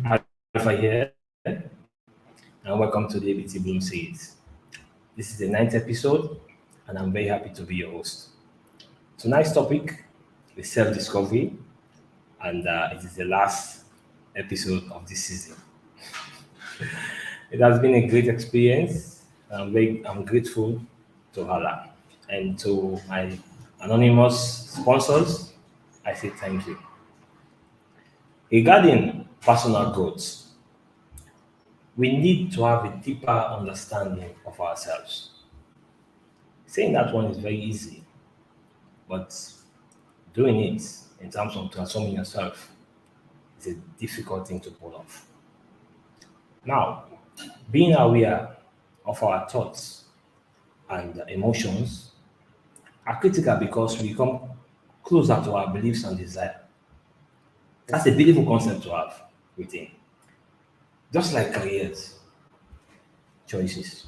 Alpha here, and welcome to the ABT Bloom series. This is the ninth episode, and I'm very happy to be your host. Tonight's topic is self-discovery, and it is the last episode of this season. It has been a great experience. I'm grateful to Allah and to my anonymous sponsors. I say thank you. Regarding personal growth, we need to have a deeper understanding of ourselves. Saying that one is very easy, but doing it in terms of transforming yourself is a difficult thing to pull off. Now, being aware of our thoughts and emotions are critical because we come closer to our beliefs and desire. That's a beautiful concept to have within. Just like careers, choices.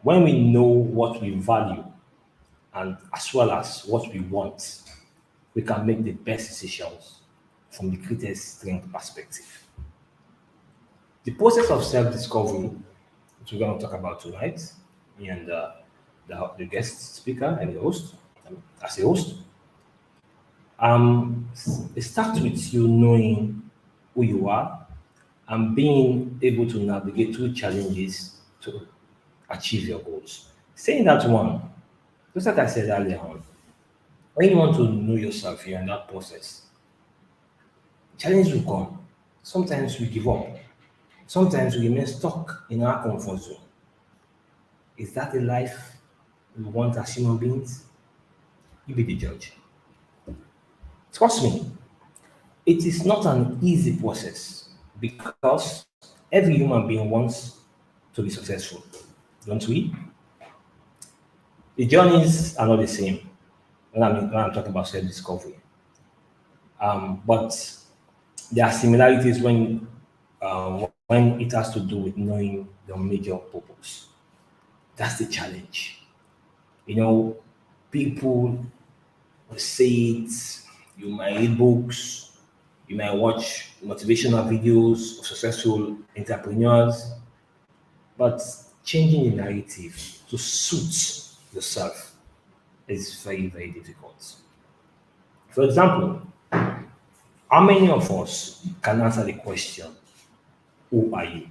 When we know what we value and as well as what we want, we can make the best decisions from the greatest strength perspective. The process of self-discovery, which we're going to talk about tonight, me and the guest speaker and the host, as a host, it starts with you knowing who you are and being able to navigate through challenges to achieve your goals. Saying that one, just like I said earlier on, when you want to know yourself, you're in that process. Challenges will come. Sometimes we give up. Sometimes we remain stuck in our comfort zone. Is that a life we want as human beings? You be the judge. Trust me, it is not an easy process because every human being wants to be successful, don't we? The journeys are not the same when I'm talking about self-discovery. But there are similarities when it has to do with knowing your major purpose. That's the challenge. People will say it, you might read books, you might watch motivational videos of successful entrepreneurs, but changing the narrative to suit yourself is very, very difficult. For example, how many of us can answer the question, who are you?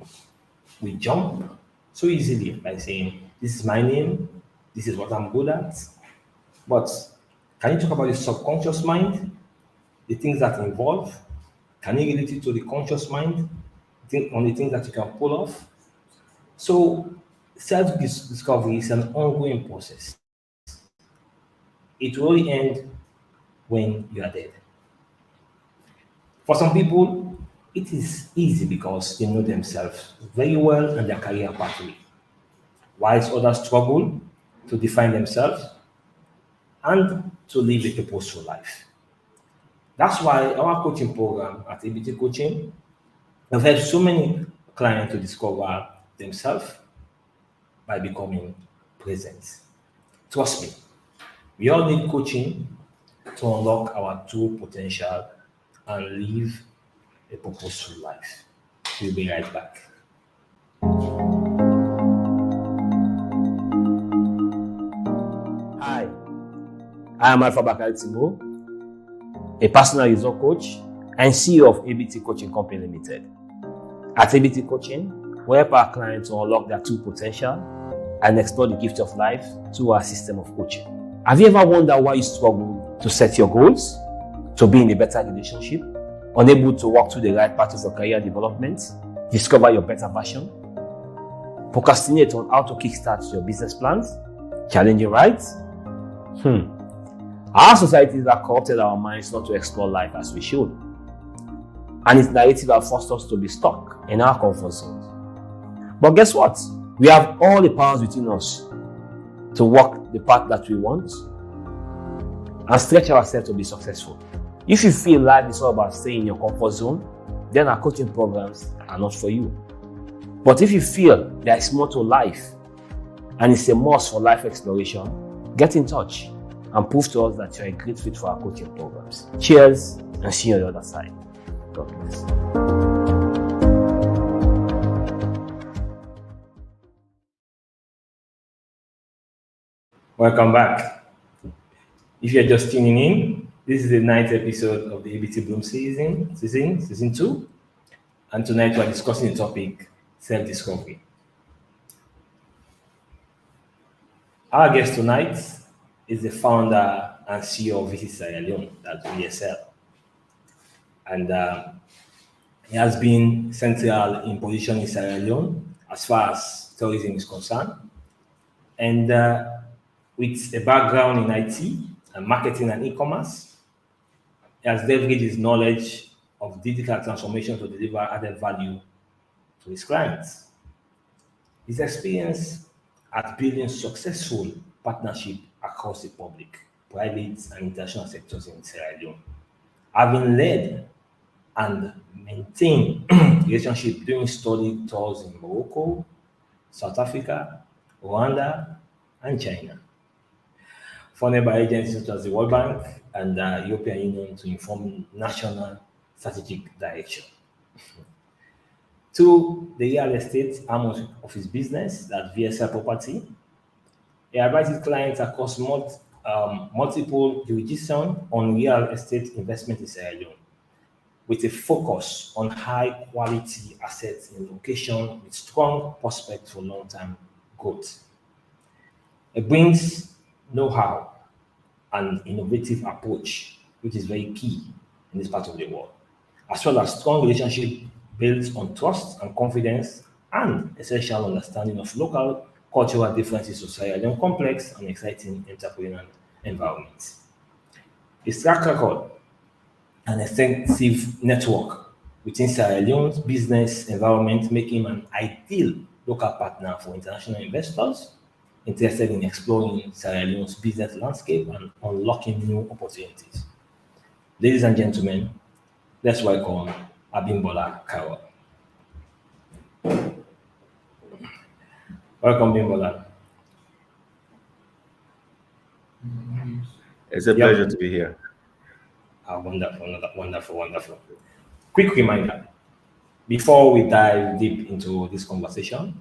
We jump so easily by saying, this is my name, this is what I'm good at. But can you talk about the subconscious mind, the things that involve? Can you relate it to the conscious mind, on the things that you can pull off? So self-discovery is an ongoing process. It will only end when you are dead. For some people, it is easy because they know themselves very well and their career pathway, whilst others struggle to define themselves and to live a purposeful life. That's why our coaching program at ABT Coaching have helped so many clients to discover themselves by becoming present. Trust me, we all need coaching to unlock our true potential and live a purposeful life. We'll be right back. Hi, I am Bakarr Timbo, a personal user coach and CEO of ABT Coaching Company Limited. At ABT Coaching, we help our clients to unlock their true potential and explore the gift of life through our system of coaching. Have you ever wondered why you struggle to set your goals, to be in a better relationship, unable to walk through the right paths of career development, discover your better version, procrastinate on how to kickstart your business plans, challenging right? Our societies have corrupted our minds not to explore life as we should. And its narrative has forced us to be stuck in our comfort zones. But guess what? We have all the powers within us to walk the path that we want and stretch ourselves to be successful. If you feel life is all about staying in your comfort zone, then our coaching programs are not for you. But if you feel there is more to life and it's a must for life exploration, get in touch and prove to us that you're a great fit for our coaching programs. Cheers and see you on the other side. God bless. Welcome back. If you're just tuning in, this is the ninth episode of the ABT Bloom season 2. And tonight we're discussing the topic self-discovery. Our guest tonight is the founder and CEO of Visit Sierra Leone, that's VSL. And he has been central in position in Sierra Leone as far as tourism is concerned. And with a background in IT and marketing and e-commerce, he has leveraged his knowledge of digital transformation to deliver added value to his clients. His experience at building successful partnership across the public, private, and international sectors in Sierra Leone, having led and maintained relationship during study tours in Morocco, South Africa, Rwanda, and China, funded by agencies such as the World Bank and the European Union to inform national strategic direction. To the real estate arm of his business, that VSL Property, he advises clients across multiple jurisdictions on real estate investment in Sierra Leone, with a focus on high quality assets in location with strong prospects for long-term growth. It brings know-how and innovative approach, which is very key in this part of the world, as well as strong relationship built on trust and confidence and essential understanding of local cultural differences of Sierra Leone complex and exciting entrepreneurial environment. His track record and extensive network within Sierra Leone's business environment make him an ideal local partner for international investors interested in exploring Sierra Leone's business landscape and unlocking new opportunities. Ladies and gentlemen, let's welcome Bimbola Carrol. Welcome, Bimbola. It's a pleasure Yep. to be here. Wonderful. Quick reminder before we dive deep into this conversation,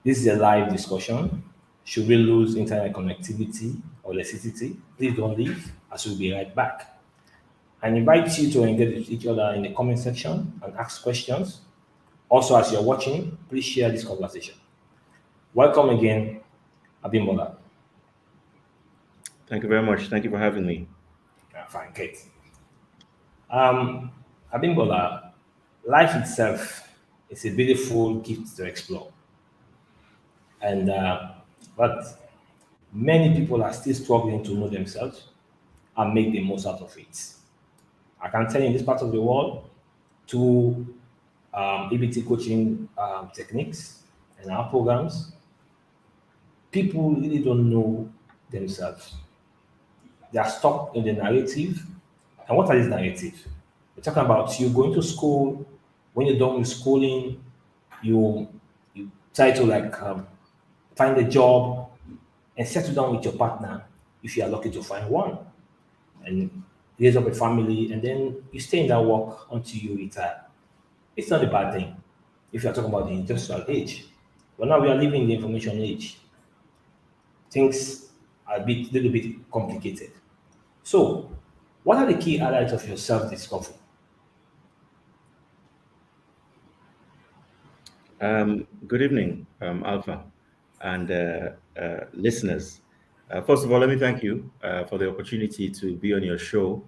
this is a live discussion. Should we lose internet connectivity or electricity, please don't leave, as we'll be right back. I invite you to engage with each other in the comment section and ask questions. Also, as you're watching, please share this conversation. Welcome again, Abimbola. Thank you very much. Thank you for having me. Fine, great. Um, Abimbola, life itself is a beautiful gift to explore, and but many people are still struggling to know themselves and make the most out of it. I can tell you in this part of the world, through ABT coaching techniques and our programs, people really don't know themselves. They are stuck in the narrative. And what are these narratives? We're talking about you going to school. When you're done with schooling, you you try to find a job and settle down with your partner if you are lucky to find one, and raise up a family, and then you stay in that work until you retire. It's not a bad thing if you're talking about the industrial age. But now we are living in the information age. Things are little bit complicated. So, what are the key highlights of your self-discovery? Good evening, Alpha, and listeners. First of all, let me thank you for the opportunity to be on your show.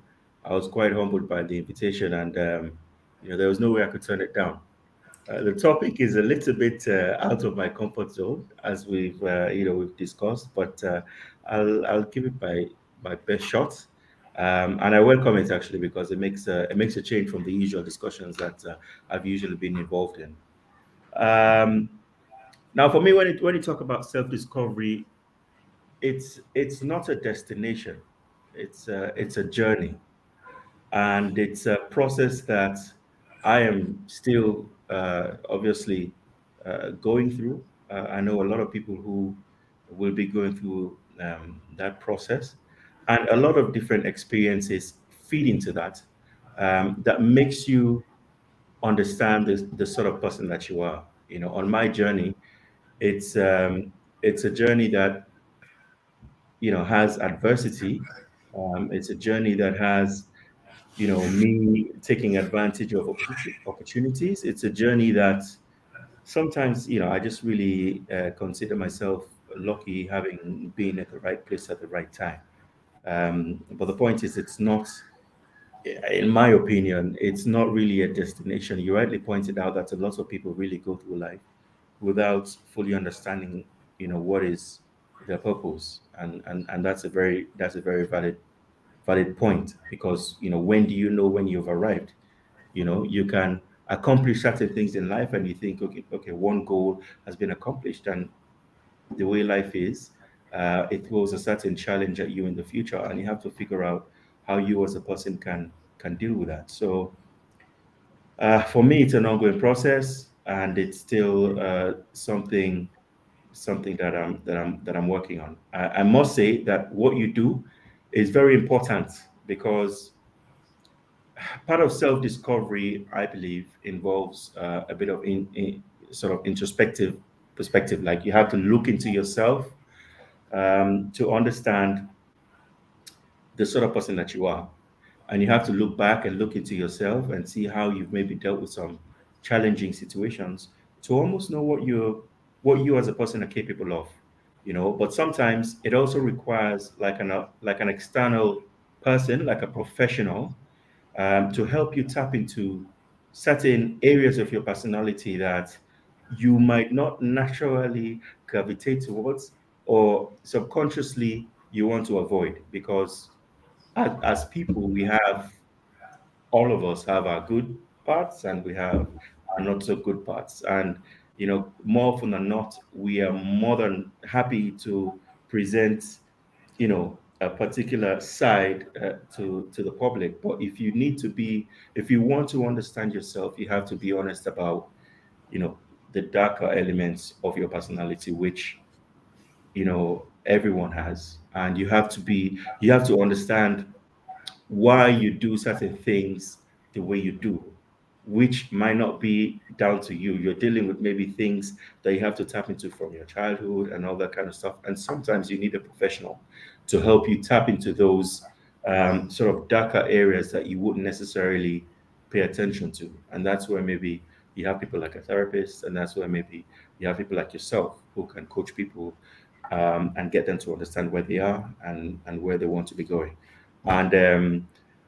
I was quite humbled by the invitation, and there was no way I could turn it down. The topic is a little bit out of my comfort zone, as we've discussed, but I'll give it my best shot. And I welcome it actually because it makes a change from the usual discussions that I've usually been involved in. Um, Now, for me, when you talk about self discovery, it's not a destination; it's a journey, and it's a process that I am still obviously going through. I know a lot of people who will be going through that process, and a lot of different experiences feed into that. that makes you understand the sort of person that you are. You know, on my journey, it's a journey that has adversity. It's a journey that has me taking advantage of opportunities. It's a journey that sometimes I just really consider myself lucky having been at the right place at the right time. But the point is, it's not, in my opinion, it's not really a destination. You rightly pointed out that a lot of people really go through life without fully understanding, what is their purpose, and that's a very valid point, because when do you know when you've arrived? You can accomplish certain things in life, and you think, okay, one goal has been accomplished, and the way life is, it throws a certain challenge at you in the future, and you have to figure out how you as a person can deal with that. So for me, it's an ongoing process, and it's still something that I'm working on. I must say that what you do is very important, because part of self-discovery, I believe, involves a bit of sort of introspective perspective. Like, you have to look into yourself to understand the sort of person that you are. And you have to look back and look into yourself and see how you've maybe dealt with some challenging situations, to almost know what you as a person are capable of. But sometimes it also requires like an external person, like a professional, to help you tap into certain areas of your personality that you might not naturally gravitate towards, or subconsciously you want to avoid. Because as people, all of us have our good parts, and we have our not so good parts. And more often than not, we are more than happy to present a particular side to the public. But if you want to understand yourself, you have to be honest about the darker elements of your personality, which everyone has. And you have to understand why you do certain things the way you do, which might not be down to you. You're dealing with maybe things that you have to tap into from your childhood and all that kind of stuff. And sometimes you need a professional to help you tap into those sort of darker areas that you wouldn't necessarily pay attention to. And that's where maybe you have people like a therapist, and that's where maybe you have people like yourself who can coach people and get them to understand where they are, and where they want to be going. And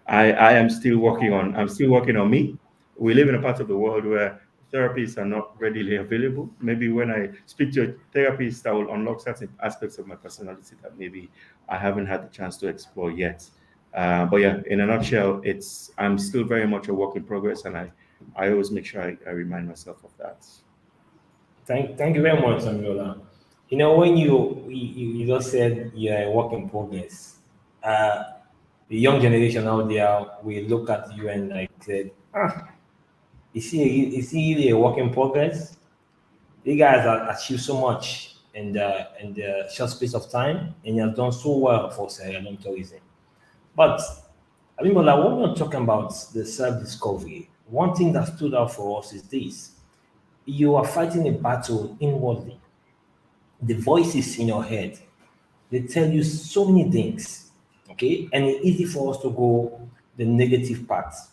I'm still working on me. We live in a part of the world where therapies are not readily available. Maybe when I speak to a therapist, I will unlock certain aspects of my personality that maybe I haven't had the chance to explore yet. But yeah, in a nutshell, I'm still very much a work in progress, and I always make sure I remind myself of that. Thank you very much, Samuela. When you just said you're a work in progress, uh, the young generation out there will look at you and like said, is he really a work in progress? You guys have achieved so much in the short space of time, and you have done so well for Sierra Leone tourism. But I mean, like, when we're talking about the self-discovery, one thing that stood out for us is this: you are fighting a battle inwardly. The voices in your head, they tell you so many things, okay? And it's easy for us to go the negative path,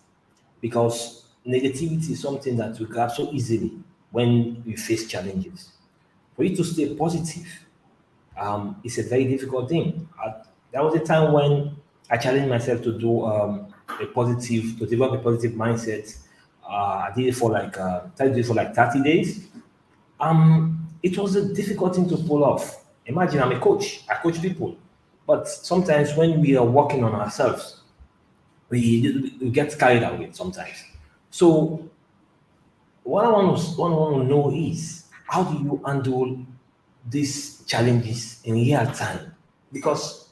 because negativity is something that we grab so easily when we face challenges. For you to stay positive, it's a very difficult thing. There was a time when I challenged myself to do to develop a positive mindset. I did it for tried to do it for like 30 days. It was a difficult thing to pull off. Imagine, I'm a coach. I coach people, but sometimes when we are working on ourselves, we get carried away sometimes. So what I want to know is, how do you handle these challenges in real time? Because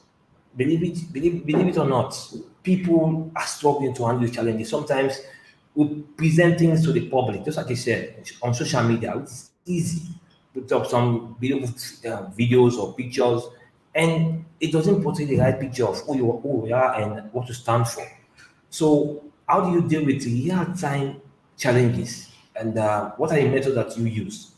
believe it or not, people are struggling to handle challenges. Sometimes we present things to the public, just like you said, on social media. It's easy. Put up some videos or pictures, and it doesn't portray the right picture of who we are and what to stand for. So How do you deal with real-time challenges? And what are the methods that you use?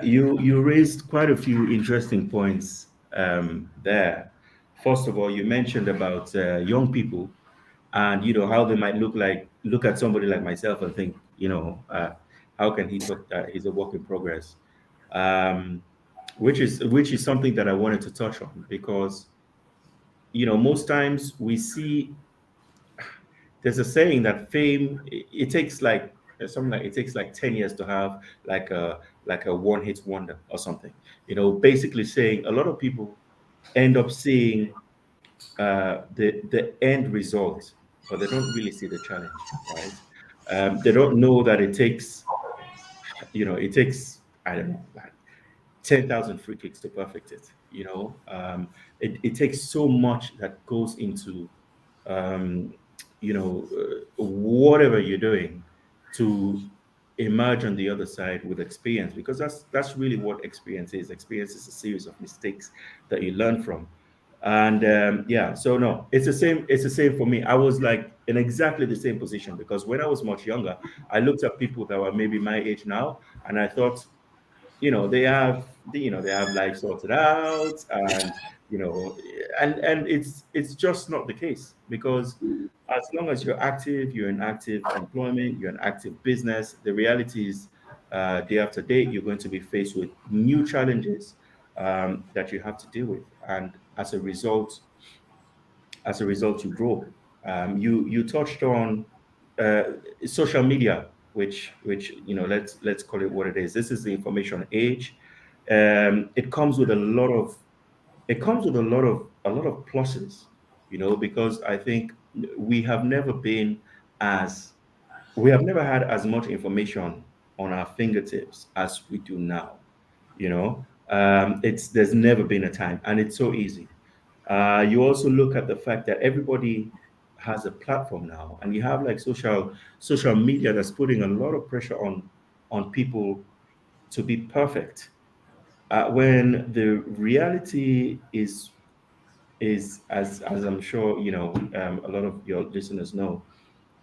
You raised quite a few interesting points there. First of all, you mentioned about young people, and how they might look at somebody like myself and think, how can he talk? He's a work in progress, um, which is something that I wanted to touch on because most times we see there's a saying that fame it takes like there's something like it takes like 10 years to have like a one hit wonder or something, basically saying a lot of people end up seeing the end result, but they don't really see the challenge, right? They don't know that it takes, I don't know, like 10,000 free kicks to perfect it. It takes so much that goes into um, whatever you're doing to emerge on the other side with experience, because that's really what experience is. Experience is a series of mistakes that you learn from. And yeah, so no, it's the same for me. I was like in exactly the same position because when I was much younger, I looked at people that were maybe my age now, and I thought, they have life sorted out, and you know and it's just not the case, because as long as you're active, you're in active employment, you're in active business, the reality is, day after day you're going to be faced with new challenges that you have to deal with, and as a result you grow. You touched on uh, social media, which let's call it what it is. This is the information age. It comes with a lot of pluses, because I think we have never been as we have never had as much information on our fingertips as we do now. It's there's never been a time, and it's so easy. You also look at the fact that everybody has a platform now, and you have like social media that's putting a lot of pressure on people to be perfect, when the reality is, as I'm sure a lot of your listeners know,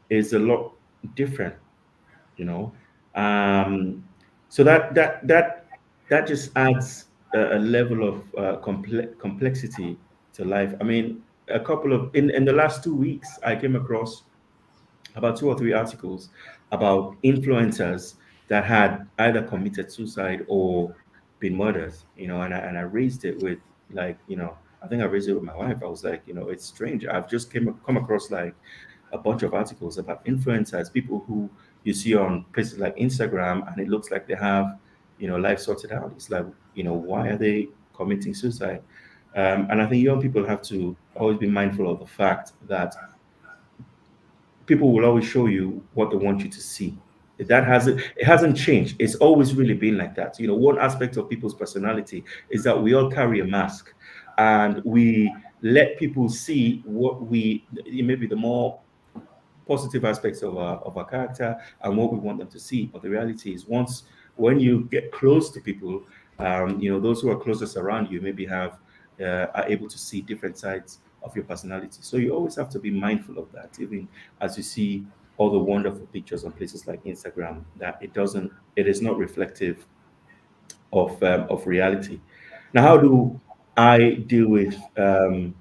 is a lot different. you know um so that just adds a level of complexity to life. I mean, a couple of in the last 2 weeks I came across about two or three articles about influencers that had either committed suicide or been murdered, and I raised it with, like, I think I raised it with my wife. I was like, it's strange. I've just come across like a bunch of articles about influencers, people who you see on places like Instagram, and it looks like they have, life sorted out. It's like, why are they committing suicide? And I think young people have to always be mindful of the fact that people will always show you what they want you to see. It hasn't changed. It's always really been like that. One aspect of people's personality is that we all carry a mask, and we let people see what we maybe the more positive aspects of our character and what we want them to see. But the reality is, when you get close to people, those who are closest around you maybe are able to see different sides of your personality. So you always have to be mindful of that, even as you see all the wonderful pictures on places like Instagram, that it is not reflective of reality. Now, how do I deal with some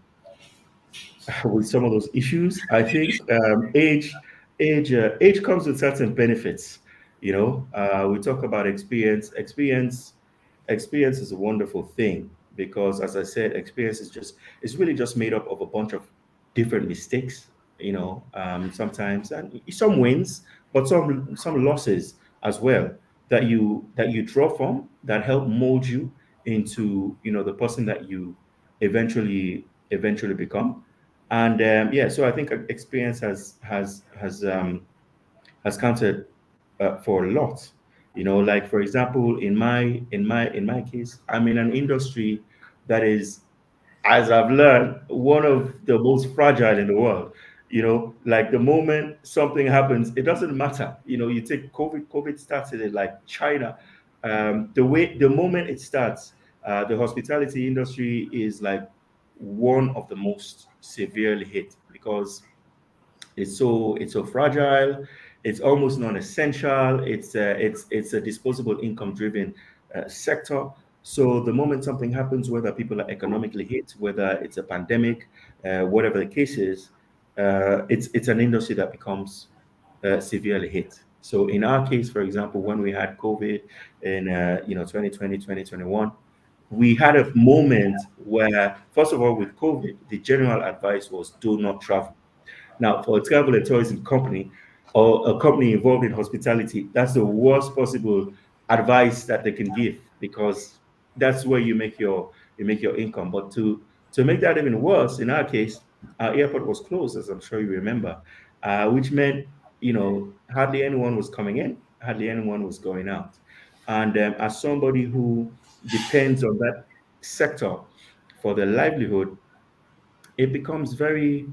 of those issues? I think age comes with certain benefits. We talk about experience. Experience is a wonderful thing because, as I said, experience is really just made up of a bunch of different mistakes. Sometimes, and some wins, but some losses as well, that you draw from, that help mold you into the person that you eventually become. And yeah, so I think experience has counted for a lot. Like, for example, in my case, I'm in an industry that is, as I've learned, one of the most fragile in the world. Like, the moment something happens, it doesn't matter. You take COVID. COVID started in like China. The moment it starts, the hospitality industry is like one of the most severely hit, because it's so fragile. It's almost non-essential. It's a disposable income driven sector. So the moment something happens, whether people are economically hit, whether it's a pandemic, whatever the case is, it's an industry that becomes severely hit. So in our case, for example, when we had COVID in 2020, 2021, we had a moment where, first of all, with COVID, the general advice was do not travel. Now, for a travel and tourism company or a company involved in hospitality, that's the worst possible advice that they can give, because that's where you make your income. But to make that even worse, in our case, our airport was closed, as I'm sure you remember, which meant hardly anyone was coming in, hardly anyone was going out. And as somebody who depends on that sector for their livelihood, it becomes very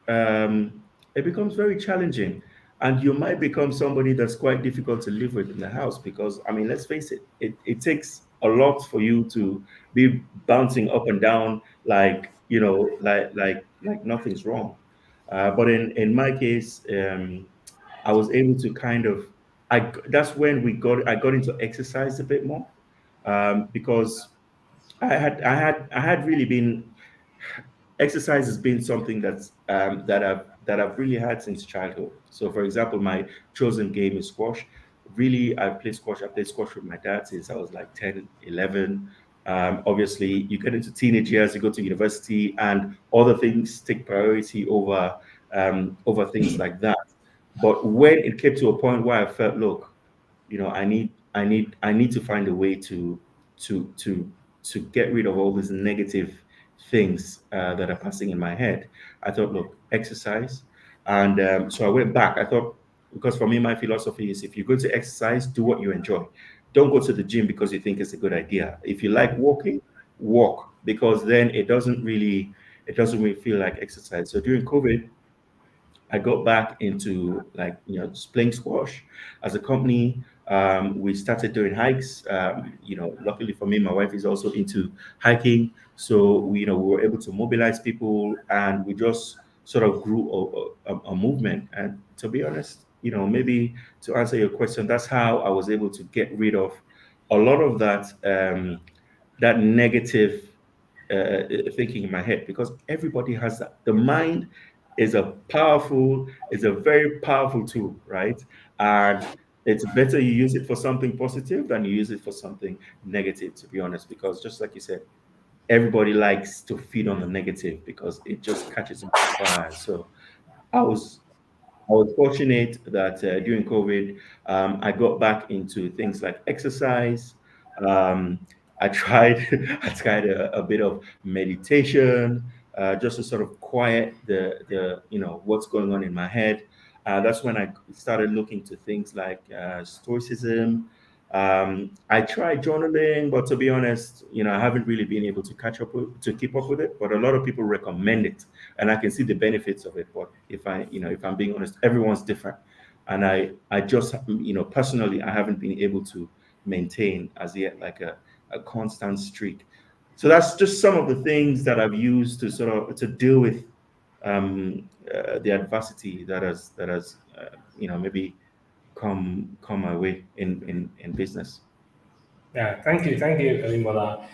um, it becomes very challenging, and you might become somebody that's quite difficult to live with in the house, because I mean, let's face it, it takes a lot for you to be bouncing up and down, like like nothing's wrong. But in my case, I was able to kind of, that's when I got into exercise a bit more, because I had really been, exercise has been something that I've really had since childhood. So, for example, my chosen game is squash. Really, I played squash with my dad since I was like 10, 11. Obviously, you get into teenage years, you go to university, and other things take priority over things like that. But when it came to a point where I felt, look, I need to find a way to to to get rid of all these negative things that are passing in my head. I thought, look, exercise. And so I went back. I thought, because for me, my philosophy is, if you go to exercise, do what you enjoy. Don't go to the gym because you think it's a good idea. If you like walking, walk, because then it doesn't really feel like exercise. So during COVID, I got back into, like, just playing squash. As a company, we started doing hikes. Luckily for me, my wife is also into hiking, so we were able to mobilize people, and we just sort of grew a movement. And to be honest, maybe to answer your question, that's how I was able to get rid of a lot of that negative thinking in my head, because everybody has that. The mind is a very powerful tool, right? And it's better you use it for something positive than you use it for something negative, to be honest, because just like you said, everybody likes to feed on the negative because it just catches on fire. So I was I was fortunate that during COVID, I got back into things like exercise. Um, I tried, I tried a bit of meditation, just to sort of quiet the what's going on in my head. That's when I started looking to things like stoicism. I tried journaling, but to be honest, I haven't really been able to keep up with it. But a lot of people recommend it, and I can see the benefits of it. But if I'm being honest, everyone's different, and I just personally, I haven't been able to maintain as yet, like a constant streak. So that's just some of the things that I've used to sort of to deal with the adversity that has maybe come my way in business. Yeah, thank you, Bimbola.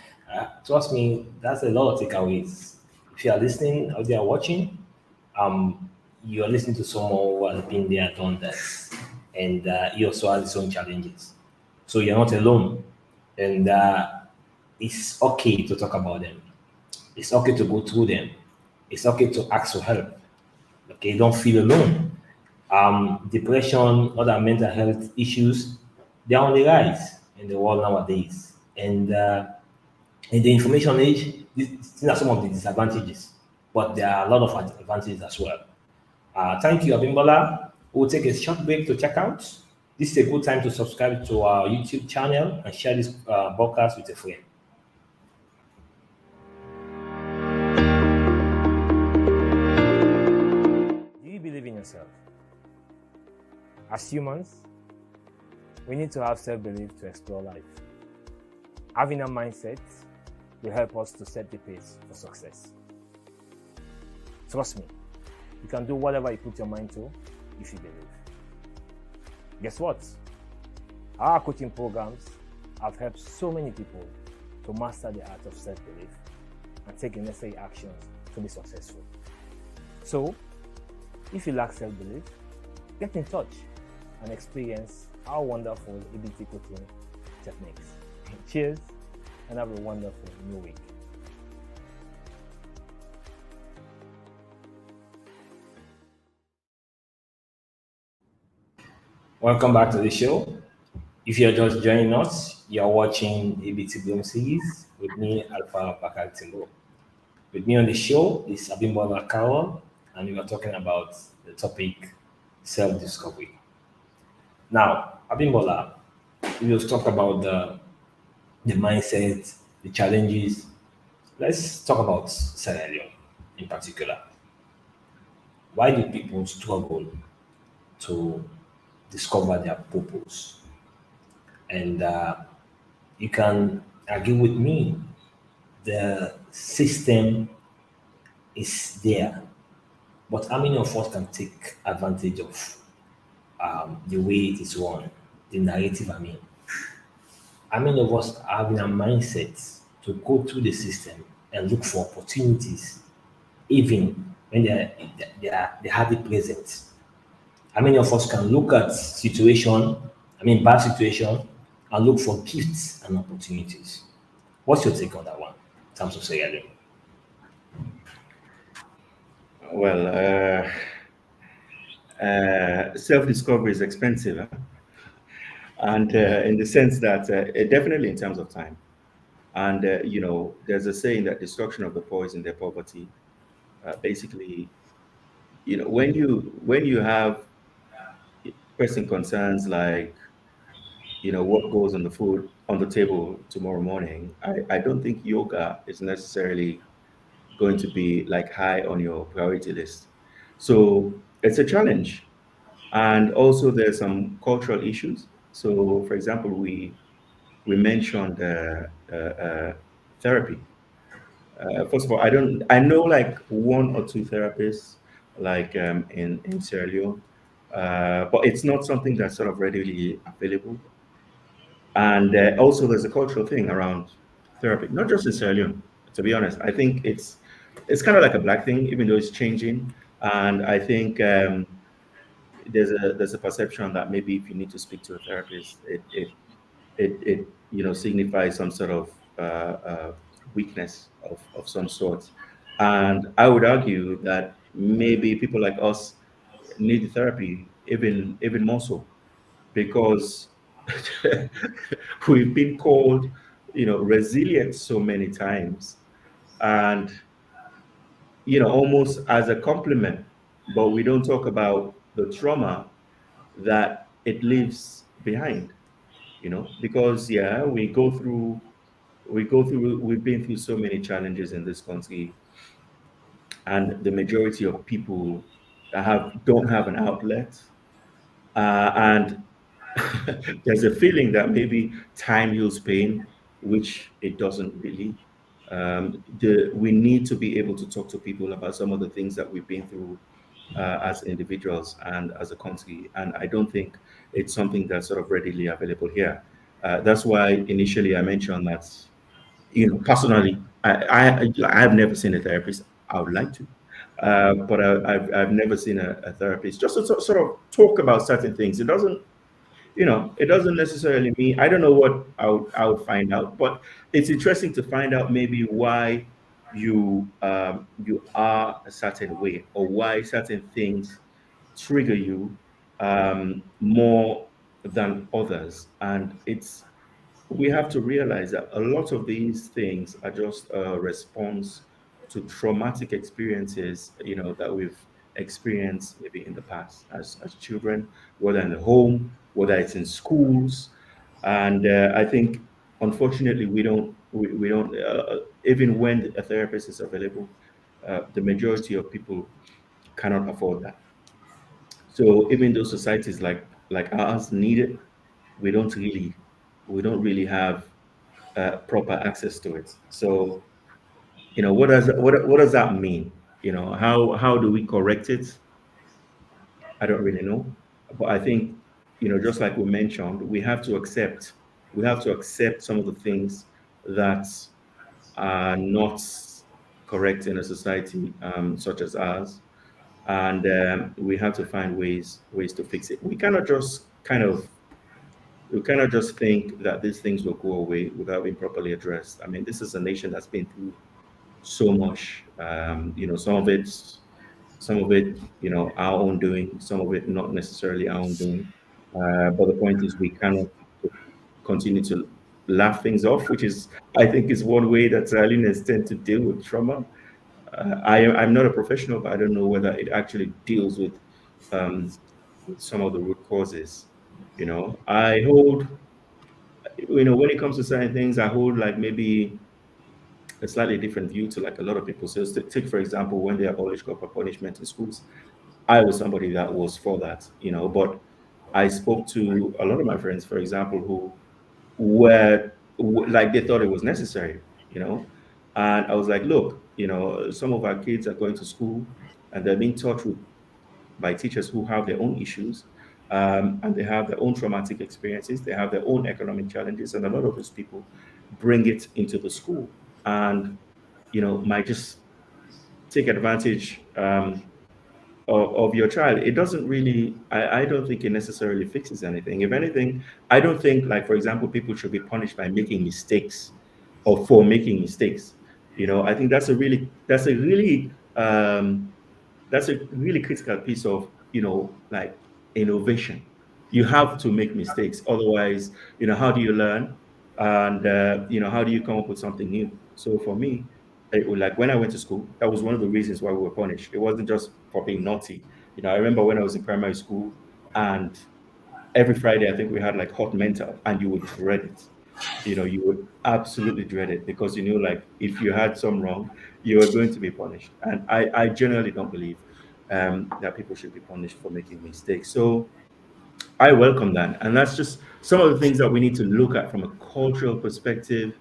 Trust me, that's a lot of takeaways. If you are listening or you are watching, you are listening to someone who has been there, done that, and he also has his own challenges. So you're not alone, and it's okay to talk about them. It's okay to go through them. It's okay to ask for help. Okay, don't feel alone. Depression, other mental health issues, they're on the rise in the world nowadays. And in the information age, these are some of the disadvantages, but there are a lot of advantages as well. Thank you, Abimbola. We'll take a short break to check out. This is a good time to subscribe to our YouTube channel and share this broadcast with a friend. Do you believe in yourself? As humans, we need to have self-belief to explore life. Having a mindset will help us to set the pace for success. Trust me, You can do whatever you put your mind to if you believe. Guess what? Our coaching programs have helped so many people to master the art of self-belief and take the necessary actions to be successful. So, if you lack self-belief, get in touch and experience our wonderful ABT coaching techniques. Cheers and have a wonderful new week. Welcome back to the show. If you're just joining us, you're watching ABT Bloom series with me, Alpha Bakarr Timbo. With me on the show is Bimbola Carrol, and we are talking about the topic self-discovery. Now, Abimbola, we just talked about the mindset, the challenges. Let's talk about Sierra Leone in particular. Why do people struggle to discover their purpose? And you can argue with me, the system is there, but how many of us can take advantage of the way it is run, the narrative? I mean, how many of us are having a mindset to go through the system and look for opportunities, even when they are hardly present? How many of us can look at situation, I mean bad situation, and look for gifts and opportunities? What's your take on that one in terms of Sierra Leone? Well, self-discovery is expensive, huh? And in the sense that definitely in terms of time. And there's a saying that destruction of the poor is in their poverty. Basically, when you have pressing concerns like what goes on the food on the table tomorrow morning, I don't think yoga is necessarily going to be like high on your priority list. So it's a challenge. And also there's some cultural issues. So for example, we mentioned therapy. First of all, I know like one or two therapists like in Sierra Leone, but it's not something that's sort of readily available. And also, there's a cultural thing around therapy, not just in Sierra Leone. To be honest, I think it's kind of like a black thing, even though it's changing. And I think there's a perception that maybe if you need to speak to a therapist, it signifies some sort of weakness of some sort. And I would argue that maybe people like us need therapy even more so because we've been called resilient so many times, and almost as a compliment, but we don't talk about the trauma that it leaves behind, because yeah, we've been through so many challenges in this country, and the majority of people don't have an outlet, and there's a feeling that maybe time heals pain, which it doesn't really. We need to be able to talk to people about some of the things that we've been through as individuals and as a country, and I don't think it's something that's sort of readily available here. That's why initially I mentioned that personally, I've never seen a therapist. I would like to, but I've never seen a therapist just to sort of talk about certain things. It doesn't necessarily mean I don't know what I would find out, but it's interesting to find out maybe why you are a certain way or why certain things trigger you more than others, and we have to realize that a lot of these things are just a response to traumatic experiences, that we've experienced maybe in the past as children, whether in the home, whether it's in schools. And I think, unfortunately, we don't, even when a therapist is available, the majority of people cannot afford that. So even though societies like ours need it, we don't really we don't really have proper access to it. So what does that mean? How do we correct it? I don't really know. But I think, just like we mentioned, we have to accept some of the things that are not correct in a society such as ours, and we have to find ways to fix it. We cannot just think that these things will go away without being properly addressed. I mean, this is a nation that's been through so much. Some of it, our own doing, some of it not necessarily our own doing. But the point is, we cannot continue to laugh things off, which is, I think, is one way that Leaders tend to deal with trauma. I'm not a professional, but I don't know whether it actually deals with some of the root causes. I hold, when it comes to certain things, I hold like maybe a slightly different view to like a lot of people. So take for example, when they abolished corporal punishment in schools, I was somebody that was for that, but I spoke to a lot of my friends, for example, who like they thought it was necessary, and I was like, look, some of our kids are going to school and they're being taught by teachers who have their own issues, and they have their own traumatic experiences, they have their own economic challenges, and a lot of those people bring it into the school and might just take advantage of your child. It doesn't really, I don't think it necessarily fixes anything. If anything, I don't think, like, for example, people should be punished by making mistakes or for making mistakes. I think that's a really critical piece of, like, innovation. You have to make mistakes. Otherwise, how do you learn? And, how do you come up with something new? So for me, like when I went to school, that was one of the reasons why we were punished. It wasn't just for being naughty. I remember when I was in primary school, and every Friday, I think we had like hot mental, and you would dread it. You would absolutely dread it because you knew, like, if you had some wrong, you were going to be punished. And I generally don't believe that people should be punished for making mistakes. So I welcome that. And that's just some of the things that we need to look at from a cultural perspective.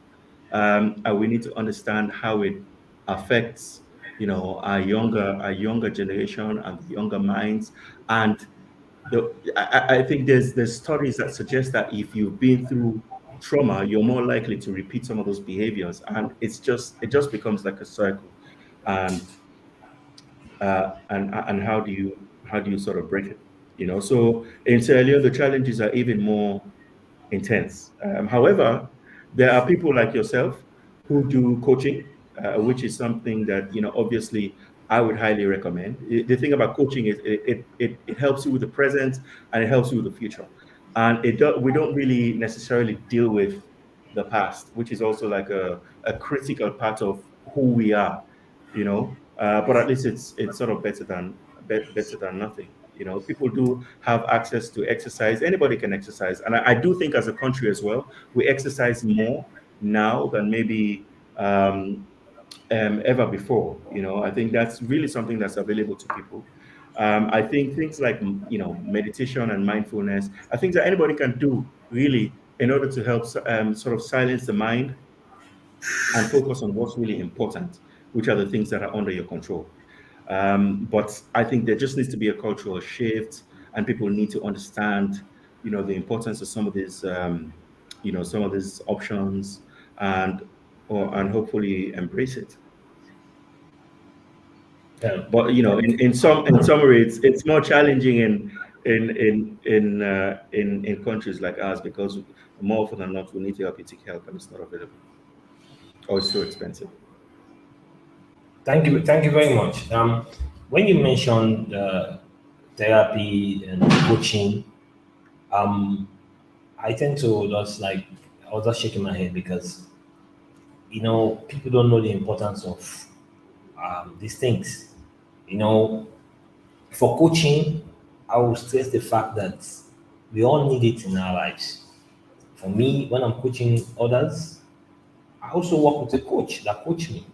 And we need to understand how it affects, our younger generation and the younger minds. And I think there's studies that suggest that if you've been through trauma, you're more likely to repeat some of those behaviors. And it just becomes like a circle. And and how do you sort of break it? So in Sierra Leone, the challenges are even more intense. However, there are people like yourself who do coaching, which is something that, obviously, I would highly recommend. The thing about coaching is it helps you with the present and it helps you with the future. And we don't really necessarily deal with the past, which is also like a critical part of who we are, but at least it's sort of better than nothing. People do have access to exercise. Anybody can exercise, and I do think as a country as well, we exercise more now than maybe ever before. I think that's really something that's available to people. I think things like meditation and mindfulness are things that anybody can do really in order to help sort of silence the mind and focus on what's really important, which are the things that are under your control. But I think there just needs to be a cultural shift, and people need to understand, the importance of some of these options, and and hopefully embrace it. Yeah. But in summary, it's more challenging in countries like ours because more often than not, we need therapeutic help and it's not available or it's so expensive. Thank you very much. When you mentioned therapy and coaching, um, I tend to just like I was just shaking my head because people don't know the importance of these things. You know, for coaching, I will stress the fact that we all need it in our lives. For me, when I'm coaching others, I also work with a coach that coach me.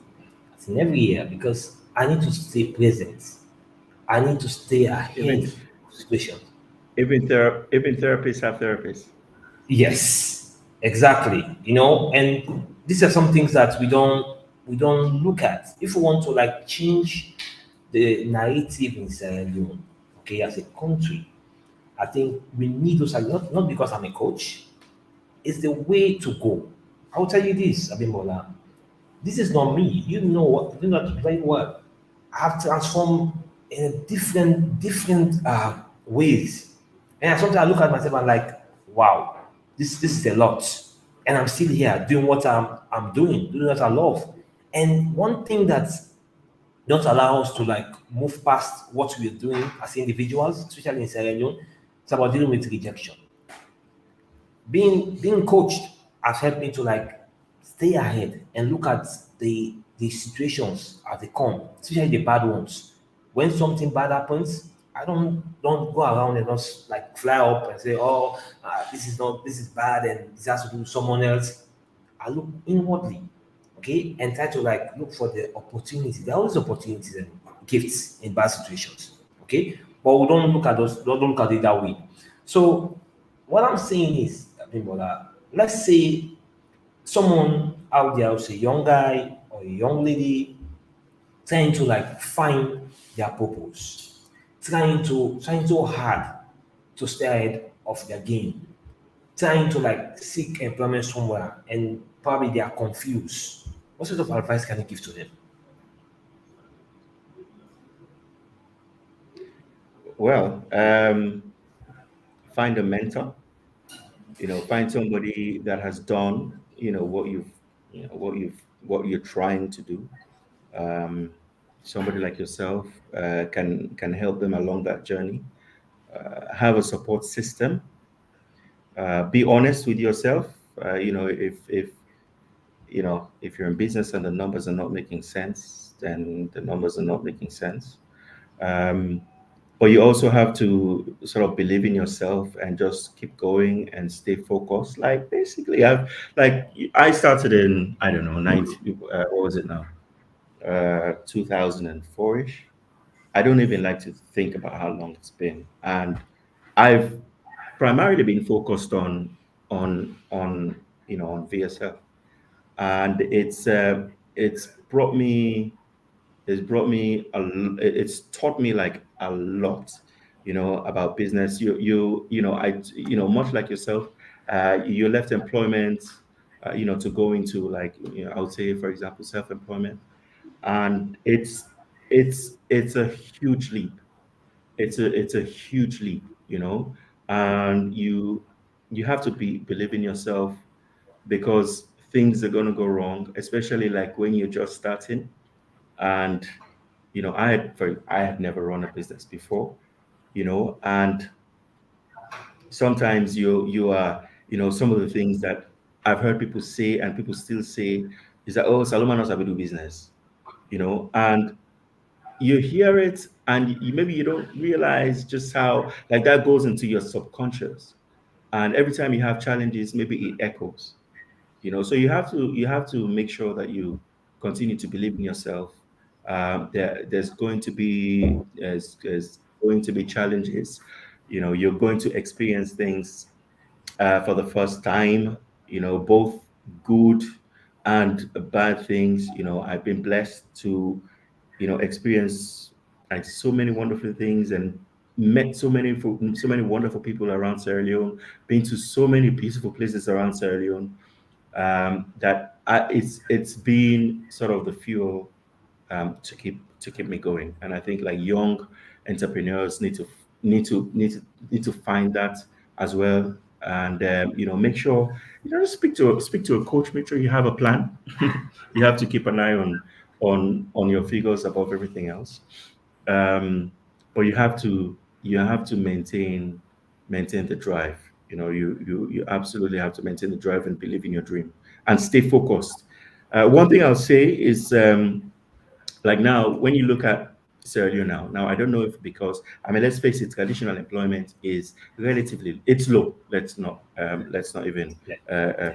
It's in every year because I need to stay present. I need to stay ahead Even of situations. even therapists have therapists. Yes, exactly. And these are some things that we don't look at. If we want to like change the narrative in Sierra Leone, okay, as a country, I think we need those, not because I'm a coach, it's the way to go. I'll tell you this, Abimbola. This is not me. You know very well. I have transformed in different ways. And sometimes I look at myself and like, wow, this is a lot. And I'm still here doing what I'm doing what I love. And one thing that don't allow us to like move past what we're doing as individuals, especially in Sierra Leone, it's about dealing with rejection. Being coached has helped me to like stay ahead and look at the situations as they come, especially the bad ones. When something bad happens, I don't go around and just like fly up and say, "Oh, this is bad and this has to do with someone else." I look inwardly, okay, and try to like look for the opportunity. There are always opportunities and gifts in bad situations, okay, but we don't look at those. Don't look at it that way. So what I'm saying is, Bimbola, let's say someone out there, who's a young guy or a young lady, trying to like find their purpose, trying so hard to stay ahead of their game, trying to like seek employment somewhere, and probably they are confused. What sort of advice can you give to them? Well, find a mentor. Find somebody that has done what you're trying to do. Um, Somebody like yourself can help them along that journey. Have a support system. Be honest with yourself. If you're in business and the numbers are not making sense, then the numbers are not making sense. Um, but you also have to sort of believe in yourself and just keep going and stay focused. Like basically, I started in, I don't know, 90, what was it now, 2004ish. I don't even like to think about how long it's been, and I've primarily been focused on VSL, and it's taught me like a lot, about business. Much like yourself, you left employment, to go into, like, I would say, for example, self-employment, and it's a huge leap. It's a huge leap, and you have to believe in yourself, because things are going to go wrong, especially like when you're just starting. And I had never run a business before, and sometimes you are, some of the things that I've heard people say and people still say is that, oh, Saloma knows how to do business, and you hear it, and maybe you don't realize just how, like, that goes into your subconscious, and every time you have challenges, maybe it echoes. So you have to make sure that you continue to believe in yourself. There's going to be challenges. You're going to experience things for the first time, both good and bad things. I've been blessed to experience like so many wonderful things, and met so many wonderful people around Sierra Leone, been to so many beautiful places around Sierra Leone, it's been sort of the fuel, to keep me going. And I think, like, young entrepreneurs need to find that as well. And make sure, just speak to a coach. Make sure you have a plan. You have to keep an eye on your figures above everything else. But you have to maintain the drive. You absolutely have to maintain the drive and believe in your dream and stay focused. One thing I'll say is, like, now when you look at Sierra Leone, now I don't know if, because, I mean, let's face it, traditional employment is relatively, it's low. Let's not even Yeah.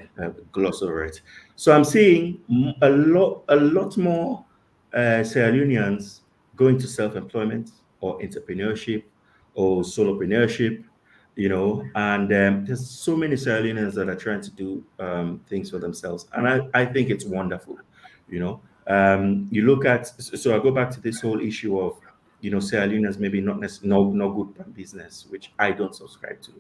gloss over it. So I'm seeing a lot more Sierra Leoneans going to self-employment or entrepreneurship or solopreneurship, and there's so many Sierra Leoneans that are trying to do things for themselves, and I think it's wonderful. You look at, so I go back to this whole issue of Sierra Leoneans maybe not necessarily no good at business, which I don't subscribe to.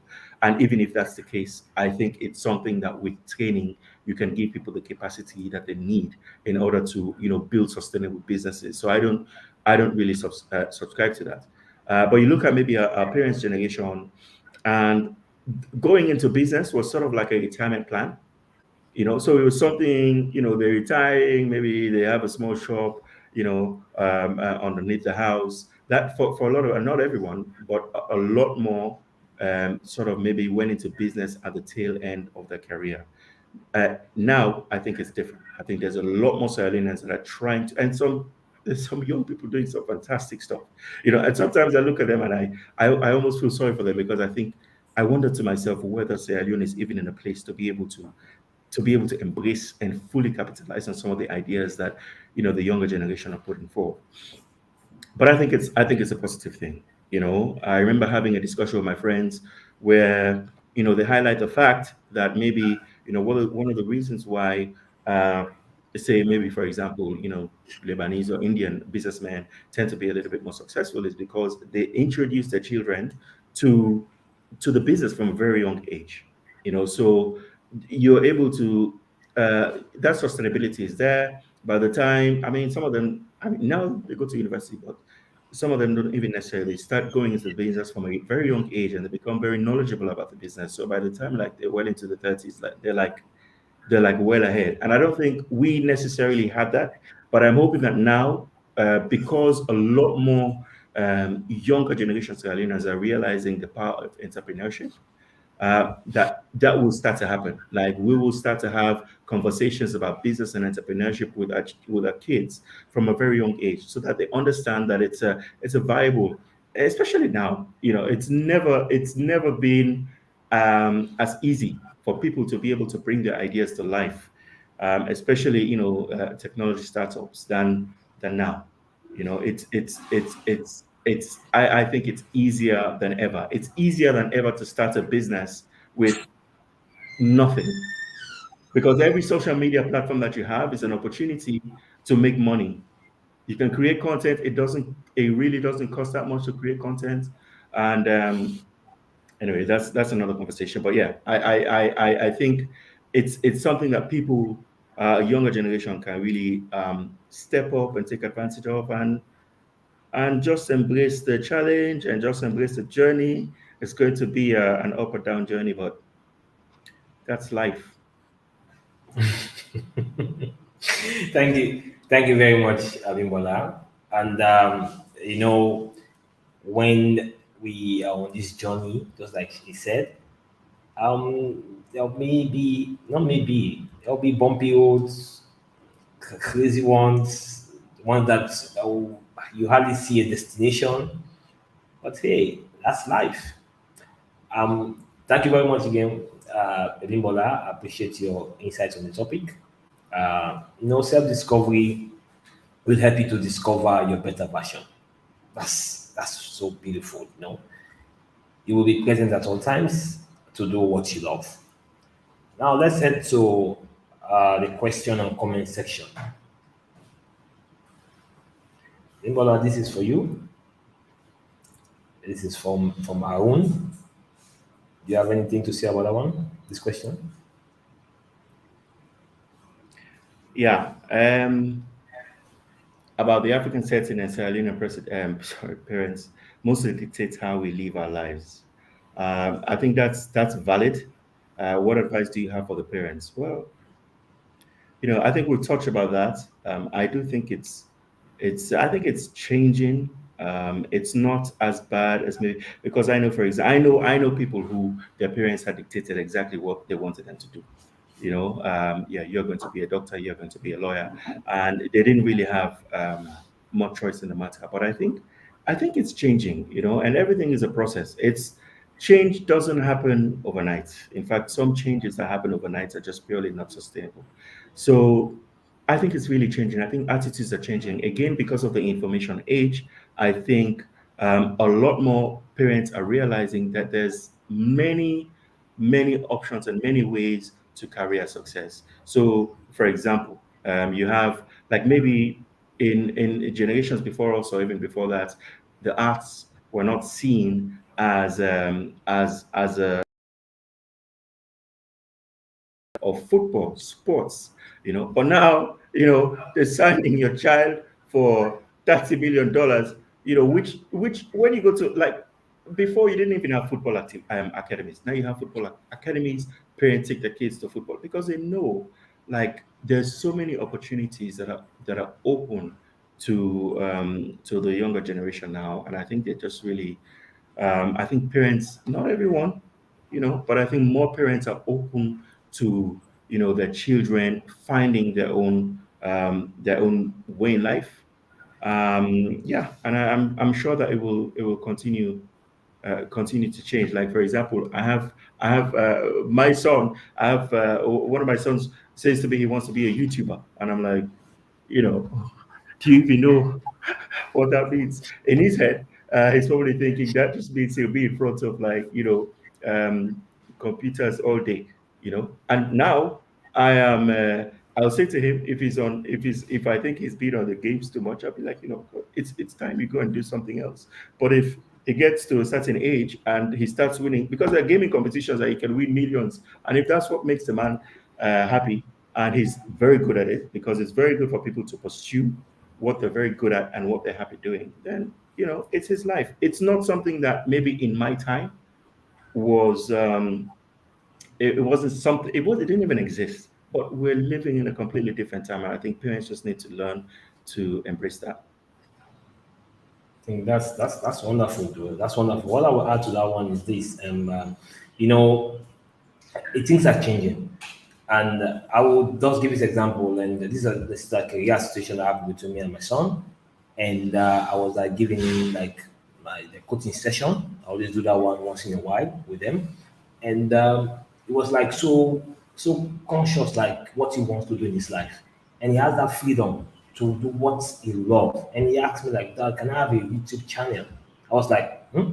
And even if that's the case, I think it's something that with training you can give people the capacity that they need in order to build sustainable businesses. So I don't really subscribe to that. But you look at maybe our parents' generation, and going into business was sort of like a retirement plan. So it was something, they're retiring, maybe they have a small shop, underneath the house. That for a lot of, and not everyone, but a lot more, sort of maybe went into business at the tail end of their career. Now I think it's different. I think there's a lot more Sierra Leoneans that are trying to, and there's some young people doing some fantastic stuff. And sometimes I look at them and I almost feel sorry for them, because I think I wonder to myself whether Sierra Leone is even in a place to be able to embrace and fully capitalize on some of the ideas that the younger generation are putting forward. But I think it's a positive thing. I remember having a discussion with my friends where they highlight the fact that maybe one of the reasons why, uh, say maybe for example, Lebanese or Indian businessmen tend to be a little bit more successful is because they introduce their children to the business from a very young age. So you're able to, that sustainability is there. By the time, I mean, some of them, I mean, now they go to university, but some of them don't even necessarily start going into the business from a very young age, and they become very knowledgeable about the business. So by the time like they're well into the 30s, like they're like well ahead. And I don't think we necessarily had that, but I'm hoping that now, because a lot more younger generations of Ghanaians are realizing the power of entrepreneurship, that will start to happen. Like we will start to have conversations about business and entrepreneurship with our kids from a very young age, so that they understand that it's a viable, especially now. It's never been as easy for people to be able to bring their ideas to life, especially technology startups than now. I think it's easier than ever. It's easier than ever to start a business with nothing, because every social media platform that you have is an opportunity to make money. You can create content. It really doesn't cost that much to create content. And anyway, that's another conversation. But yeah, I think it's something that people, a younger generation, can really step up and take advantage of, and just embrace the challenge and just embrace the journey. It's going to be an up or down journey, but that's life. Thank you very much, Bimbola. And when we are on this journey, just like he said, there may be not maybe there'll be bumpy roads, crazy ones that you hardly see a destination. But hey, that's life. Thank you very much again, Bimbola. I appreciate your insights on the topic. Self-discovery will help you to discover your better version. That's so beautiful. You will be present at all times to do what you love. Now let's head to the question and comment section. Bimbola, this is for you. This is from Arun. Do you have anything to say about that one? This question? Yeah. About the African setting and Sierra Leone parents mostly dictates how we live our lives. I think that's valid. What advice do you have for the parents? Well, I think we'll touch about that. I do think I think it's changing. It's not as bad as maybe, because I know, for example, I know people who their parents had dictated exactly what they wanted them to do. Yeah, you're going to be a doctor, you're going to be a lawyer, and they didn't really have much choice in the matter. But I think it's changing, and everything is a process. It's Change doesn't happen overnight. In fact, some changes that happen overnight are just purely not sustainable. So I think it's really changing. I think attitudes are changing again because of the information age. I think a lot more parents are realizing that there's many options and many ways to career success. So, for example, you have, like, maybe in generations before us, or even before that, the arts were not seen as a of football, sports, But now, they're signing your child for $30 million, which when you go to like before you didn't even have football academies. Now you have football academies. Parents take their kids to football because they know like there's so many opportunities that are open to the younger generation now, and I think they're just really I think parents, not everyone, but I think more parents are open to their children finding their own way in life. Yeah, and I'm sure that it will continue to change. Like for example, I have my son. I have one of my sons says to me he wants to be a YouTuber, and I'm like, you know, do you even know what that means in his head? He's probably thinking that just means he'll be in front of like computers all day, And now I am. I'll say to him if I think he's been on the games too much, I'll be like, it's time you go and do something else. But if he gets to a certain age and he starts winning, because there are gaming competitions that he can win millions, and if that's what makes the man happy, and he's very good at it, because it's very good for people to pursue what they're very good at and what they're happy doing, then it's his life. It's not something that maybe in my time was it wasn't something it didn't even exist. But we're living in a completely different time, and I think parents just need to learn to embrace that. I think that's wonderful, though. That's wonderful. What I will add to that one is this: you know, things are changing, and I will just give this example. And this is like a real situation that happened between me and my son, and I was like giving him like the coaching session. I always do that one once in a while with them, and it was like so conscious like what he wants to do in his life, and he has that freedom to do what he loves. And he asked me like, "Dad, can I have a YouTube channel?" I was like, "Hmm."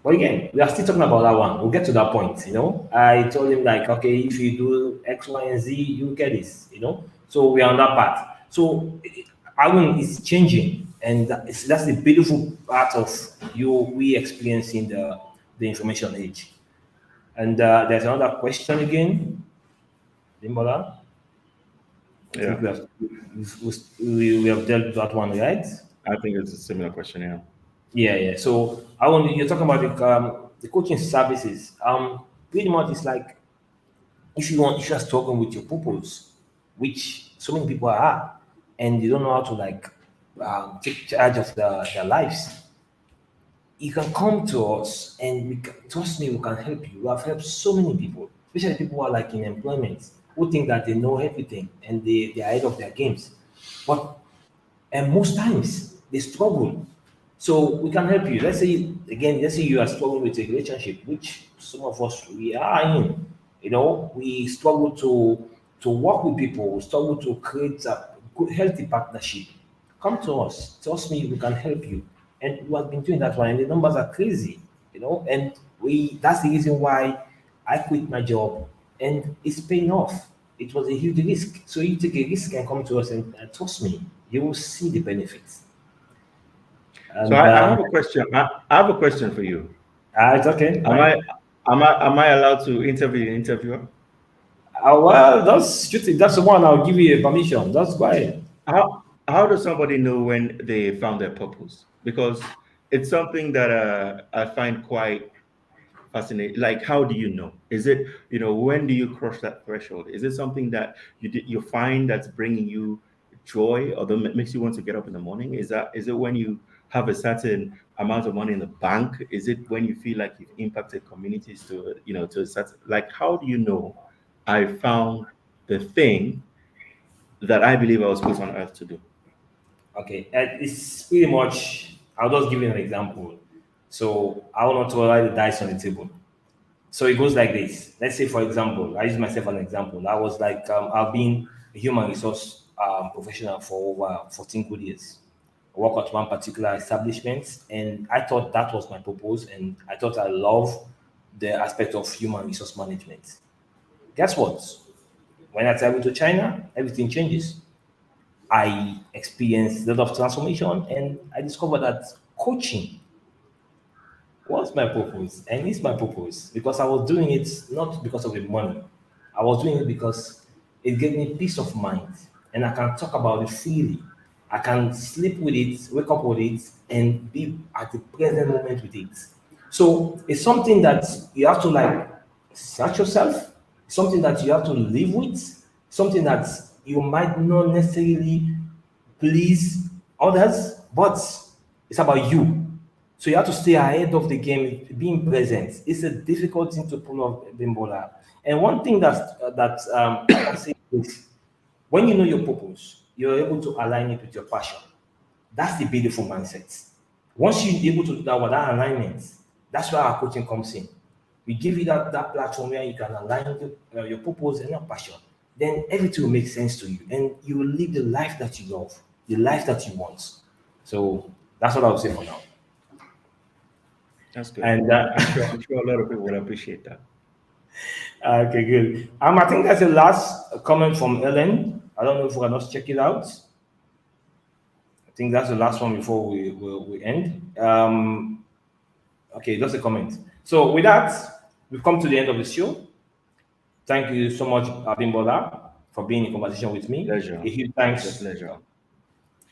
But again, we are still talking about that one. We'll get to that point. I told him like, okay, if you do X, Y, and Z, you get this. So we are on that path. So I mean, it's changing, and that's the beautiful part of we experiencing the information age. And there's another question again, Bimbola. I think Yeah, we have dealt with that one, right? I think it's a similar question. Yeah. Yeah, yeah. So you're talking about the coaching services. Pretty much it's like if you're struggling with your purpose, which so many people are, and you don't know how to like take charge of their lives, you can come to us and trust me, we can help you. We have helped so many people, especially people who are like in employment, who think that they know everything and they're ahead of their games. But and most times they struggle. So we can help you. Let's say you are struggling with a relationship, which some of us we are in. We struggle to work with people, we struggle to create a good healthy partnership. Come to us. Trust me, we can help you. And we have been doing that one, and the numbers are crazy. And that's the reason why I quit my job and it's paying off. It was a huge risk. So you take a risk and come to us and trust me, you will see the benefits. So And I have a question. I have a question for you. it's okay, Am I fine. am I allowed to interview the interviewer? Well, that's shoot it. That's the one I'll give you a permission. That's why. How does somebody know when they found their purpose? Because it's something that I find quite fascinating. Like, how do you know? Is it when do you cross that threshold? Is it something that you find that's bringing you joy, or that makes you want to get up in the morning? Is it when you have a certain amount of money in the bank? Is it when you feel like you've impacted communities to a certain, like, how do you know I found the thing that I believe I was put on earth to do? Okay, it's pretty much. I'll just give you an example. So I will not throw the dice on the table. So it goes like this. Let's say, for example, I use myself as an example. I was like, I've been a human resource professional for over 14 good years. I work at one particular establishment, and I thought that was my purpose, and I thought I love the aspect of human resource management. Guess what? When I travel to China, everything changes. I experienced a lot of transformation, and I discovered that coaching. What's my purpose? And it's my purpose because I was doing it not because of the money. I was doing it because it gave me peace of mind and I can talk about it freely. I can sleep with it, wake up with it, and be at the present moment with it. So it's something that you have to like search yourself, something that you have to live with, something that you might not necessarily please others, but it's about you. So you have to stay ahead of the game, being present. It's a difficult thing to pull off Bimbola. And one thing I can say is when you know your purpose, you're able to align it with your passion. That's the beautiful mindset. Once you're able to do that with that alignment, that's where our coaching comes in. We give you that platform where you can align your purpose and your passion. Then everything will make sense to you, and you will live the life that you love, the life that you want. So that's what I would say for now. That's good. And I'm sure a lot of people will appreciate that. okay, good. I think that's the last comment from Ellen. I don't know if we can just check it out. I think that's the last one before we end. Okay, just a comment. So with that, we've come to the end of the show. Thank you so much, Bimbola, for being in conversation with me. Pleasure. A huge It's a thanks. pleasure.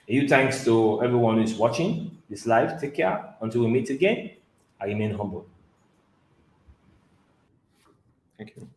A huge thanks to everyone who's watching this live. Take care. Until we meet again, I remain humble. Thank you.